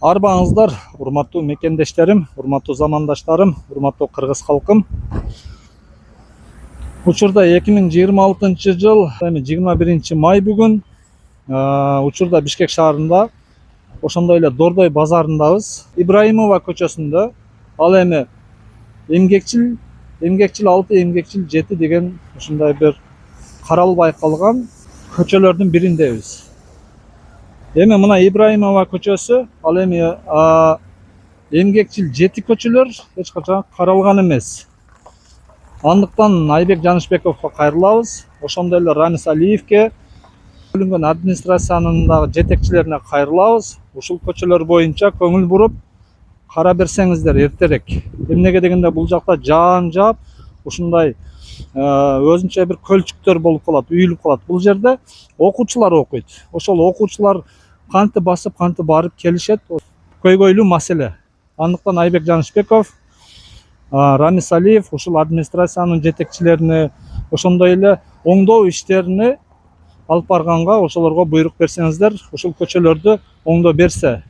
Арбаңыздар, урматтуу мекендештерим, урматтуу замандаштарым, урматтуу кыргыз халкым. Учурда 2026 жыл 21 май бүгүн. Учурда Бишкек шаарында, ошондой эле Дордой базарындабыз. Ибраимова көчөсүндө. Ал эми эмгекчил 6, эмгекчил 7 деген ушундай бир каралбай калган көчөлөрдүн бириндебиз. Эми мына Ибраимова көчөсү, ал эми эмгекчил 7 көчөлөр эч качан каралган эмес. Андыктан Айбек Жанышбековго кайрылабыз. Ошондой эле Рамис Алиевке, бөлүнгөн администрациянын дагы жетекчилерине кайрылабыз. Ушул көчөлөр боюнча көңүл буруп кара берсеңиздер эртерээк. Эмнеге дегенде бул жакта жаан жаап, ушундай өзүнчө бир көлчүктөр болуп калат, үйүлүп калат. Бул жерде окуучулар окуйт. Ошол окуучулар канты басып, канты барып келишет. Көйгөйлүү маселе. Андыктан Айбек Жанышбеков, Рамис Алиев ушул администрациянын жетекчилерине ошондой эле оңдоо иштерине алып барганга ошолорго буйрук берсеңиздер, ушул көчөлөрдү оңдоо берсе.